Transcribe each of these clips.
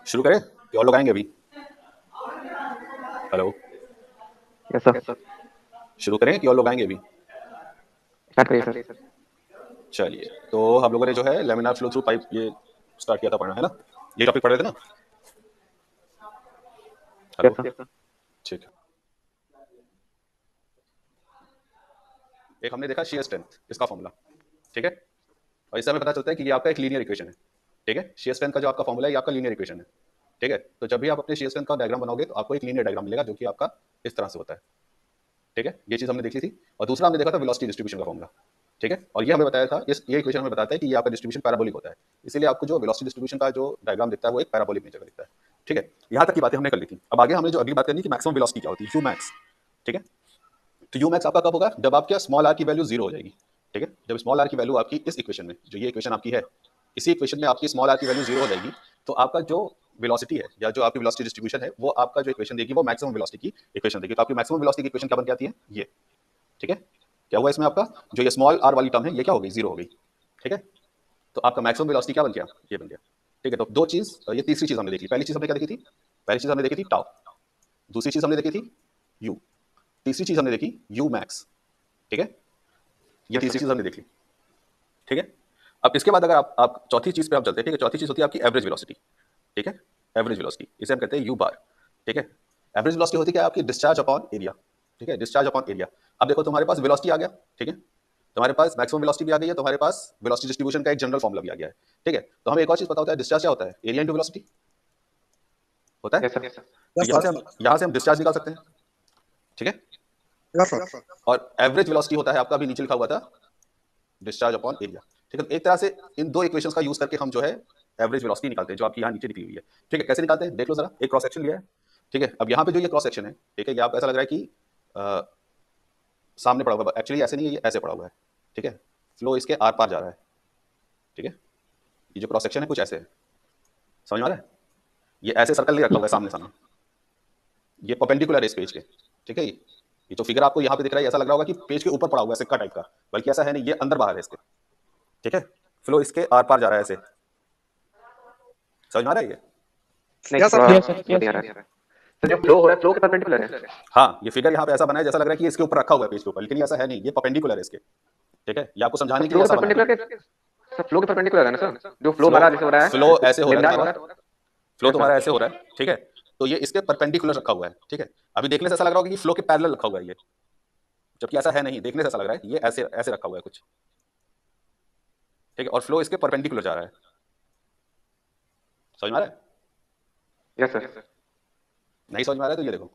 शुरू करें कि और लोग आएंगे अभी? Hello, yes sir. शुरू करें कि और लोग आएंगे अभी? स्टार्ट करिए सर। चलिए, तो हम लोगों ने जो है लेमिनार फ्लो थ्रू पाइप ये स्टार्ट किया था पढ़ना, है ना? ये टॉपिक पढ़ रहे थे ना? Hello, yes sir. ठीक है। एक हमने देखा शियर स्ट्रेंथ, इसका फॉर्मूला, ठीक है। और इससे हमें पता चलता है कि ये आपका एक लीनियर इक्वेशन है, ठीक है। शियर स्ट्रेंथ का जो आपका फॉर्मूला है ये आपका लीनियर इक्वेशन है, ठीक है। तो जब भी आप अपने शियर स्ट्रेंथ का डायग्राम बनाओगे तो आपको एक लीनियर डायग्राम मिलेगा जो कि आपका इस तरह से होता है, ठीक है। ये चीज हमने देख ली थी। और दूसरा हमने देखा था वेलोसिटी डिस्ट्रीब्यूशन का फॉर्मूला, ठीक है। और ये हमें बताया था, ये इक्वेशन हमें बताता है कि ये आपका डिस्ट्रीब्यूशन पैराबोलिक होता है, इसीलिए आपको जो वेलोसिटी डिस्ट्रीब्यूशन का जो डायग्राम दिखता है वो एक पैराबोलिक नेचर का दिखता है, ठीक है। यहाँ तक की बातें हमने कर ली थी। अब आगे हमने जो अगली बात करनी कि मैक्सिमम वेलोसिटी क्या होती है, यू मैक्स, ठीक है। तो यू मैक्स आपका कब होगा? जब आपके स्मॉल आर की वैल्यू जीरो हो जाएगी, ठीक है। जब स्मॉल आर की वैल्यू आपकी इस इक्वेशन में, जो ये इक्वेशन आपकी है, इसी इक्वेशन में आपकी स्मॉल आर की वैल्यू जीरो हो जाएगी, तो आपका जो वेलोसिटी है या जो आपकी वेलोसिटी डिस्ट्रीब्यूशन है वो आपका जो इक्वेशन देगी वो मैक्सिमम वेलोसिटी की इक्वेशन देगी। तो आपकी मैक्सिमम वेलोसिटी की इक्वेशन क्या बन के आती है? ये, ठीक है। क्या हुआ इसमें? आपका जो ये स्मॉल आर वाली टर्म है ये क्या हो गई? जीरो हो गई, ठीक है। तो आपका मैक्सिमम वेलोसिटी क्या बन गया? ये बन गया, ठीक है। तो दो चीज, ये तीसरी चीज हमने देखी। पहली चीज हमने क्या देखी थी? पहली चीज हमने देखी थी टाउ, दूसरी चीज हमने देखी थी यू, तीसरी चीज हमने देखी यू मैक्स, ठीक है। ये यस तीसरी सर। चीज हमने देख ली, ठीक है। अब इसके बाद अगर आप चौथी चीज पे आप चलते हैं, ठीक है। चौथी चीज होती है आपकी एवरेज वेलोसिटी, ठीक है। एवरेज वेलोसिटी, इसे हम कहते हैं यू बार, ठीक है। एवरेज वेलोसिटी होती है क्या? आपकी डिस्चार्ज अपॉन एरिया, ठीक है। Discharge upon area. अब देखो तुम्हारे पास वेलोसिटी आ गया, ठीक है। तुम्हारे पास मैक्सिमम वेलोसिटी भी आ गई है, तुम्हारे पास वेलोसिटी डिस्ट्रीब्यूशन का एक जनरल फॉर्मूला भी आ गया है, ठीक है। तो हमें एक और चीज पता होता है, डिस्चार्ज क्या होता है? एरिया इंटू वेलोसिटी होता है। Yes sir. तो यहाँ से हम डिस्चार्ज निकाल सकते हैं, ठीक है। Yes sir. और एवरेज वेलोसिटी होता है आपका, अभी नीचे लिखा हुआ था, डिस्चार्ज अपॉन एरिया, ठीक है। तो एक तरह से इन दो इक्वेशंस का यूज करके हम जो है एवरेज वेलोसिटी निकालते हैं, जो आपकी यहाँ नीचे लिखी हुई है, ठीक है। कैसे निकालते हैं देख लो जरा। एक क्रॉस सेक्शन लिया है, ठीक है। अब यहाँ पे जो ये क्रॉस सेक्शन है, ठीक है, ये आपको ऐसा लग रहा है कि सामने पड़ा हुआ है, एक्चुअली ऐसे नहीं है, ये ऐसे पड़ा हुआ है, ठीक है। फ्लो इसके आर पार जा रहा है, ठीक है। ये जो क्रॉस सेक्शन है कुछ ऐसे है, समझ में आ रहा है? ये ऐसे सर्कल नहीं रखा हुआ है सामने सामने, ये परपेंडिकुलर है इस पेज के, ठीक है। ये जो फिगर आपको यहाँ पे दिख रहा है ऐसा लग रहा होगा कि पेज के ऊपर पड़ा हुआ है सिक्का टाइप का, बल्कि ऐसा है नहीं, ये अंदर बाहर है इसके, ठीक है। फ्लो इसके आर पार जा रहा है ऐसे, समझ में आ रहा है ये? नहीं यस थोड़ा सर। समझ नहीं आ रहा है सर। जो फ्लो हो रहा है फ्लो के परपेंडिकुलर है। हाँ, ये फिगर यहाँ पे ऐसा बना है जैसा लग रहा है कि इसके ऊपर रखा हुआ है पेज के ऊपर, लेकिन ये ऐसा है नहीं, ये परपेंडिकुलर है इसके, ठीक है। ये आपको सर समझाने के लिए फ्लो के ऐसा बना है। परपेंडिकुलर के सर फ्लो के परपेंडिकुलर है ना सर। जो फ्लो फ्लो हमारा जैसे हो रहा फ्लो है ऐसे हो रहा है लेमिनार में हो तुम्हारा, रहा है। फ्लो यस तुम्हारा सर। ऐसे हो रहा है, ठीक है। तो ये इसके परपेंडिकुलर रखा हुआ है, ठीक है। अभी देखने से ऐसा लग रहा होगा कि फ्लो के पैरेलल रखा हुआ है ये, जबकि ऐसा है नहीं, देखने से ऐसा लग रहा है ये ऐसे ऐसे रखा हुआ है कुछ, ठीक है। और फ्लो इसके परपेंडिकुलर जा रहा है, समझ में आ रहा है? Yes sir. नहीं समझ में आ रहा है तो ये देखो,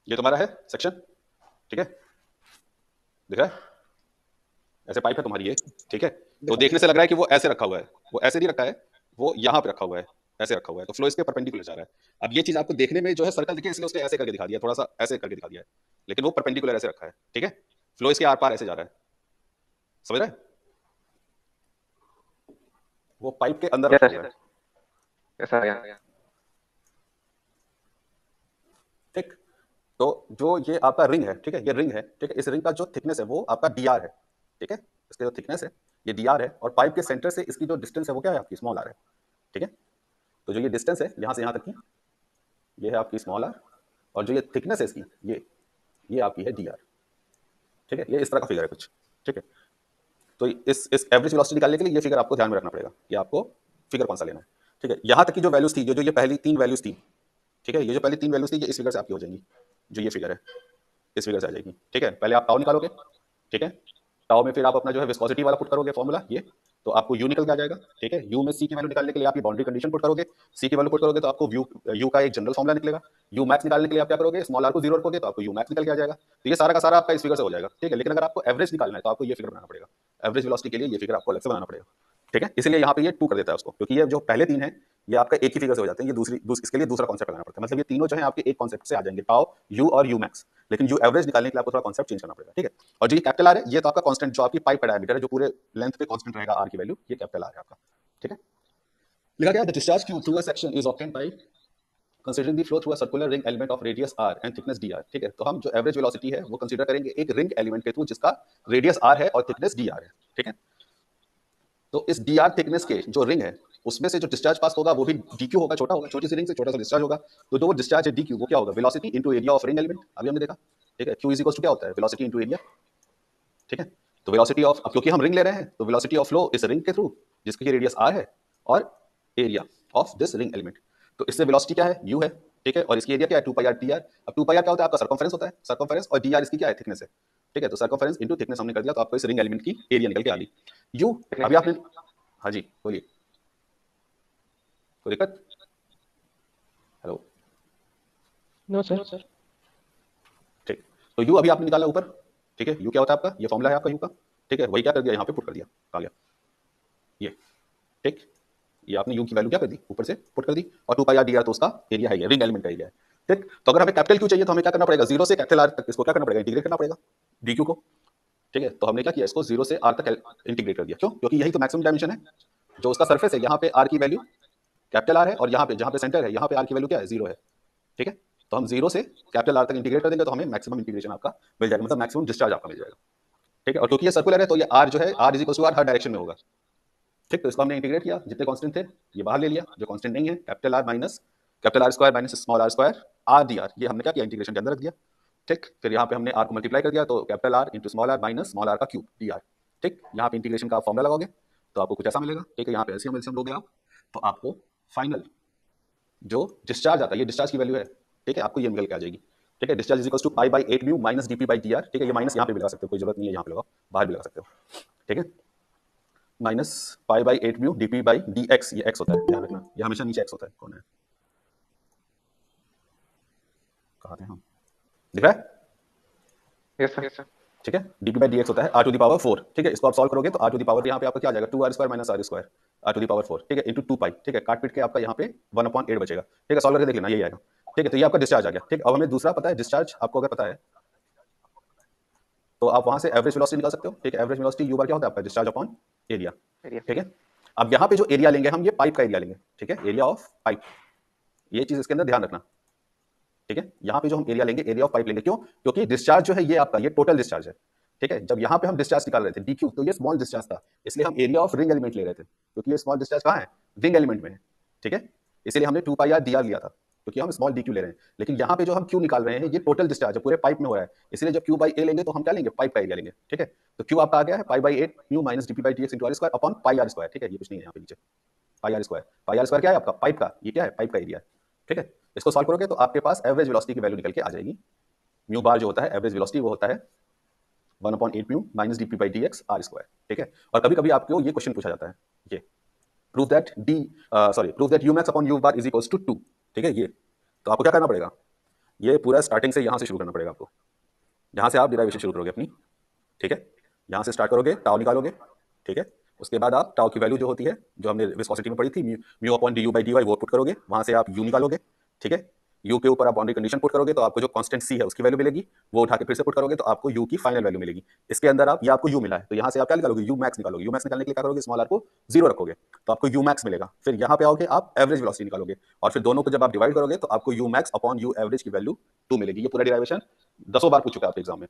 ये तुम्हारा है सेक्शन, ठीक है, दिख रहा है? ऐसे पाइप है तुम्हारी ये, ठीक है। तो देखने से लग रहा है कि वो ऐसे रखा हुआ है, वो ऐसे नहीं रखा है, वो यहाँ पे रखा हुआ है, ऐसे रखा हुआ है। तो फ्लो इसके परपेंडिकुलर जा रहा है। अब ये चीज आपको देखने में जो है सर्कल दिखे, इसलिए उसने ऐसे करके दिखा दिया, थोड़ा सा ऐसे करके दिखा दिया है, लेकिन वो परपेंडिकुलर ऐसे रखा है, ठीक है। फ्लो इसके आर पार ऐसे जा रहा है, समझ रहे हैं? वो पाइप के अंदर यस रखा हुआ है, सर। Yes sir. ठीक। तो जो ये आपका रिंग है, ठीक है, ये रिंग है, ठीक है। इस रिंग का जो थिकनेस है वो आपका डी आर है, ठीक है। इसका जो थिकनेस है ये डी आर है, और पाइप के सेंटर से इसकी जो डिस्टेंस है वो क्या है? आपकी स्मॉल आर है, ठीक है। तो जो ये डिस्टेंस है यहाँ से यहाँ तक की, ये है आपकी स्मॉल आर, और जो ये थिकनेस है इसकी, ये आपकी है डी आर, ठीक है। ये इस तरह का फिगर है कुछ, ठीक है। तो इस एवरेज वेलोसिटी निकालने के लिए ये फिगर आपको ध्यान में रखना पड़ेगा कि आपको फिगर कौन सा लेना है, ठीक है। यहाँ तक की जो वैल्यूज थी, जो जो ये पहली तीन वैल्यूज थी, ठीक है, ये जो पहली तीन वैल्यूज थी ये इस फिगर से आपकी हो जाएंगी, जो ये फिगर है इस फिगर से आ जाएगी, ठीक है। पहले आप टाउ निकालोगे, ठीक है। टाउ में फिर आप अपना जो है विस्कोसिटी वाला पुट करोगे फॉर्मूला ये, तो आपको यू निकल के आ जाएगा, ठीक है। यू में सी की वैल्यू निकालने के लिए आप ये बाउंड्री कंडीशन पुट करोगे, सी की वैल्यू पुट करोगे तो आपको यू का एक जनरल फॉर्मूला निकलेगा। यू मैक्स निकालने के लिए आप क्या करोगे? स्मॉल आर को जीरो रखोगे तो आपको यू मैक्स निकल के आ जाएगा। तो ये सारा का सारा आपका इस फिगर से हो जाएगा, ठीक है। लेकिन अगर आपको एवरेज निकालना है तो आपको ये फिगर बनाना पड़ेगा, एवरेज वेलोसिटी के लिए ये फिगर आपको अलग से बनाना पड़ेगा, ठीक है। इसलिए यहाँ पे ये टू कर देता है उसको, क्योंकि ये जो पहले तीन है ये आपका एक ही फिगर से हो जाते हैं, ये इसके लिए दूसरा कॉन्सेप्ट लगाना पड़ता है। मतलब ये तीनों जो है आपके एक कॉन्सेप्ट से आ जाएंगे, टाउ, यू और यू मैक्स। लेकिन यू एवरेज निकालने के लिए आपको थोड़ा कॉन्सेप्ट चेंज करना पड़ेगा, ठीक है। और जो ये कैपिटल आर है ये तो आपका कांस्टेंट, जो आपकी पाइप का डायमीटर है, जो पूरे लेंथ पे कांस्टेंट रहेगा आर की वैल्यू, ये कैपिटल आर है आपका, ठीक है। लिखा गया the discharge through a section is obtained by considering the flow through a circular ring element of radius r and thickness d r, ठीक है। तो हम जो एवरेज वेलोसिटी है वो कंसीडर करेंगे एक रिंग एलिमेंट के थ्रू जिसका रेडियस आर है और थिकनेस डी आर है, ठीक है। तो इस डी आर थिकनेस के जो रिंग है उसमें से जो डिस्चार्ज पास होगा वो भी डी क्यू होगा, छोटा होगा, छोटी सी रिंग से छोटा सा डिस्चार्ज होगा। तो जो वो डिस्चार्ज है डी क्यू वो क्या होगा, velocity into area of ring element. अभी हमने देखा, ठीक है, क्यू इज इक्वल टू क्या होता है, वेलोसिटी इंटू एरिया। ठीक है, तो वेलोसिटी ऑफ, अब क्योंकि हम रिंग ले रहे हैं तो वेलोसिटी ऑफ फ्लो इस रिंग के थ्रू जिसकी रेडियस आर है और area of this ring element. तो इससे वेलोसिटी क्या है, यू है, ठीक है, और इसकी एरिया क्या है, 2 पाई आर टी आर। अब 2 पाई आर क्या होता है, आपका सर्कमफेरेंस होता है, सर्कमफेरेंस, और डी आर इसकी क्या है, थिकनेस है। ठीक है, तो सर्कमफेरेंस इनटू थिकनेस हमने कर दिया, तो आपको इस रिंग एलिमेंट की एरिया निकल के आ गई यू। अभी आपने, हाँ जी बोलिए, कोई दिक्कत? Hello, no sir. ठीक, तो यू अभी आपने निकाला ऊपर, ठीक है, यू क्या होता है आपका, ये फॉर्मूला है आपका यू का, ठीक है, वही क्या कर दिया यहाँ पे पुट कर दिया, कहा गया ये, ठीक, ये आपने यू की वैल्यू क्या कर दी, ऊपर से पुट कर दी, और 2 पाई आर डी आर तो उसका एरिया है, ये रिंग एलिमेंट का एरिया है। ठीक, तो अगर हमें कैपिटल क्यू चाहिए तो हमें क्या करना पड़ेगा, जीरो से कैपिटल आर तक इसको क्या करना पड़ेगा, इंटीग्रेट करना पड़ेगा डी क्यू को। ठीक है, तो हमने क्या किया, इसको जीरो से आर तक इंटीग्रेट कर दिया, क्यों, क्योंकि यही तो मैक्सिमम डायमेंशन है, जो उसका सरफेस है यहाँ पे आर की वैल्यू कैपिटल आर है, और यहाँ पे जहाँ पे सेंटर है यहाँ पे आर की वैल्यू क्या है, जीरो है। ठीक है, तो हम जीरो से कैपिटल आर तक इंटीग्रेट कर देंगे तो हमें मैक्सिमम इंटीग्रेशन आपका मिल जाएगा, मतलब मैक्सिमम डिस्चार्ज आपका मिल जाएगा। ठीक है, और क्योंकि ये सर्कुलर है तो ये आर जो है, r is equal to r हर डायरेक्शन में होगा। ठीक, तो इसको हमने इंटीग्रेट किया, जितने कांस्टेंट थे ये बाहर ले लिया, जो कांस्टेंट नहीं है capital r minus capital r square minus small r square r d r, ये हमने क्या किया, इंटीग्रेशन के अंदर रख दिया। ठीक, फिर यहाँ पे हमने आर को मल्टीप्लाई कर दिया, तो capital r into small r minus small r का क्यूब डी आर। ठीक, यहाँ पे इंटीग्रेशन का फॉर्मुला लगाओगे तो आपको कुछ ऐसा मिलेगा। ठीक है, यहाँ पे एलसीएम एलसीएम लोगे आप, तो आपको फाइनल जो डिस्चार्ज आता है, ये डिस्चार्ज की वैल्यू है, ठीक है, आपको ये निकल के आ जाएगी। ठीक है, discharge is equal to pi by 8 mu minus dp by d r. ठीक है, ये माइनस यहाँ पे भी लगा सकते हो, कोई जरूरत नहीं है यहाँ पे लगाओ, बाहर भी लगा सकते हो। ठीक है, minus pi by 8 mu DP by d x, ये एक्स होता है, ध्यान रखना, ये हमेशा नीचे एक्स होता है। कौन है, कहाँ थे हम, दिख रहा है? Yes sir. ठीक है, डीपी बाई डी एक्स होता है आर टू दी पावर 4। ठीक है, इसको आप सॉल्व करोगे तो आर टू दी पावर यहाँ पे आपका क्या आ जाएगा, 2 r square minus r square r to the power 4। ठीक है, इंटू 2 पाई। ठीक है, काट पीट के आपका यहाँ पे 1/8 बचेगा। ठीक है, सॉल्व करके देख लेना, यही आएगा। ठीक है, तो ये आपका डिस्चार्ज आ गया। ठीक, अब हमें दूसरा पता है, डिस्चार्ज आपको अगर पता है तो आप वहां से एवरेज वेलोसिटी निकाल सकते हो। ठीक है, एवरेज वेलोसिटी यू बार क्या होता है आपका, डिस्चार्ज अपॉन एरिया। ठीक है, अब यहाँ पे जो एरिया लेंगे हम, ये पाइप का एरिया लेंगे। ठीक है, एरिया ऑफ पाइप, ये चीज इसके अंदर ध्यान रखना। ठीक है, यहाँ पे जो हम एरिया लेंगे, एरिया ऑफ पाइप लेंगे, क्यों, क्योंकि डिस्चार्ज जो है ये आपका, ये टोटल डिस्चार्ज है। ठीक है, जब यहाँ पे हम डिस्चार्ज निकाल रहे थे डी क्यू, तो ये स्मॉल डिस्चार्ज था, इसलिए हम एरिया ऑफ रिंग एलिमेंट ले रहे थे, क्योंकि ये स्मॉल डिस्चार्ज कहाँ है, रिंग एलिमेंट में है। ठीक है, इसलिए हमने 2 पाई आर डी आर लिया था, क्योंकि हम स्मॉल डी क्यू ले रहे हैं। लेकिन यहाँ पे जो हम क्यू निकाल रहे हैं ये टोटल डिस्चार्ज है, पूरे पाइप में हो रहा है, इसलिए जब क्यू बाई ए लेंगे तो हम क्या लेंगे, पाइप का एरिया लेंगे। ठीक है, तो क्यू आपका आ गया है pi by 8 mu minus dp by d x into r square upon pi r square. ठीक है, ये कुछ नहीं है यहाँ पे नीचे, pi r square. Pi r square क्या है आपका, पाइप का, ये क्या है, पाइप का एरिया है। ठीक है, इसको सॉल्व करोगे तो आपके पास एवरेज वेलोसिटी की वैल्यू निकल के आ जाएगी। म्यू बार जो होता है एवरेज वेलोसिटी, वो होता है 1/8 mu minus dp by d x r square. ठीक है, और कभी कभी आपको ये क्वेश्चन पूछा जाता है, ये prove that prove that u max upon u bar is equals to 2। ठीक है, ये तो आपको क्या करना पड़ेगा, ये पूरा स्टार्टिंग से यहाँ से शुरू करना पड़ेगा आपको, जहाँ से आप डिराइवेशन शुरू करोगे अपनी। ठीक है, यहाँ से स्टार्ट करोगे, टाउ निकालोगे। ठीक है, उसके बाद आप टाउ की वैल्यू जो होती है, जो हमने विस्कोसिटी में पढ़ी थी, mu upon d u by d y, वो पुट करोगे, वहाँ से आप यू निकालोगे। ठीक है, यू के ऊपर आप बाउंड्री कंडीशन पुट करोगे तो आपको जो कांस्टेंट सी है उसकी वैल्यू मिलेगी, वो उठा के फिर से पुट करोगे तो आपको यू की फाइनल वैल्यू मिलेगी। इसके अंदर आप, ये आपको यू मिला है तो यहाँ से आप क्या निकालोगे, यू मैक्स निकालोगे। यू मैक्स निकालने के लिए क्या करोगे, स्मॉल आर को 0 रखोगे तो आपको यू मैक्स मिलेगा। फिर यहाँ पे आओगे आप एवरेज वेलोसिटी निकालोगे, और फिर दोनों को जब आप डिवाइड करोगे तो आपको you max upon you average की वैल्यू 2 मिलेगी। ये पूरा डिराइवेशन 10 बार पूछ चुका है आपके एग्जाम में।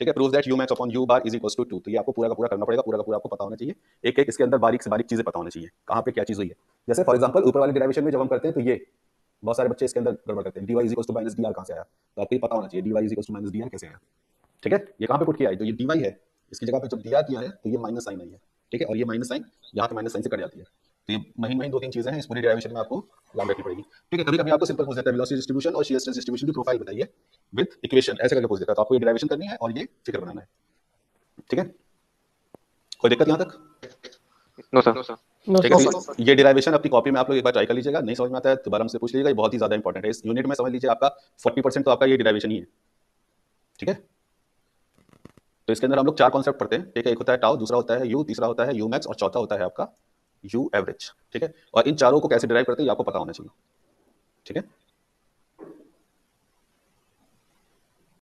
ठीक है, prove that u max upon u bar is equals to 2। तो ये आपको पूरा का पूरा करना पड़ेगा, पूरा का पूरा आपको पता होना चाहिए, एक एक इसके अंदर बारीक से बारीक चीजें पता होनी चाहिए, कहाँ पे क्या चीज हुई है। जैसे फॉर एग्जांपल ऊपर वाले डिराइवेशन में जब हम करते हैं तो ये बहुत सारे बच्चे इसके अंदर गड़बड़ करते हैं, dy is equals to minus dr कहाँ से आया, तो आपको ये पता होना चाहिए dy is equals to minus dr कैसे आया। ठीक है, ये कहाँ पे पुट किया है, तो ये dy है, इसकी जगह पे जब dr किया है तो ये माइनस साइन आई है। ठीक है, और ये माइनस साइन यहाँ पे माइनस साइन से कट जाती है। तो ये महीन महीन 2-3 चीजें हैं इस पूरी डेरिवेशन में आपको याद रखनी पड़ेगी। ठीक है, कभी कभी आपको सिंपल पूछ देता है वेलोसिटी डिस्ट्रीब्यूशन और शियर स्ट्रेस डिस्ट्रीब्यूशन की प्रोफाइल बताइए विद इक्वेशन, ऐसे करके पूछ देता है, तो आपको ये डेरिवेशन करनी है और ये फिगर बनाना है। ठीक है, कोई दिक्कत यहाँ तक? No sir. ठीक है, तो ये डेरिवेशन अपनी कॉपी में आप लोग एक बार ट्राई कर लीजिएगा, नहीं समझ में आता है तो दोबारा हमसे पूछ लीजिएगा, ये बहुत ही ज्यादा इंपॉर्टेंट है। इस यूनिट में समझ लीजिए आपका 40% तो आपका ये डेरिवेशन ही है। ठीक है, तो इसके अंदर हम लोग 4 कॉन्सेप्ट पढ़ते हैं। ठीक है, एक होता है टाउ, दूसरा होता है यू, तीसरा होता है यू मैक्स और चौथा होता है आपका यू एवरेज। ठीक है, और इन चारों को कैसे डिराइव करते हैं ये आपको पता होना चाहिए। ठीक है,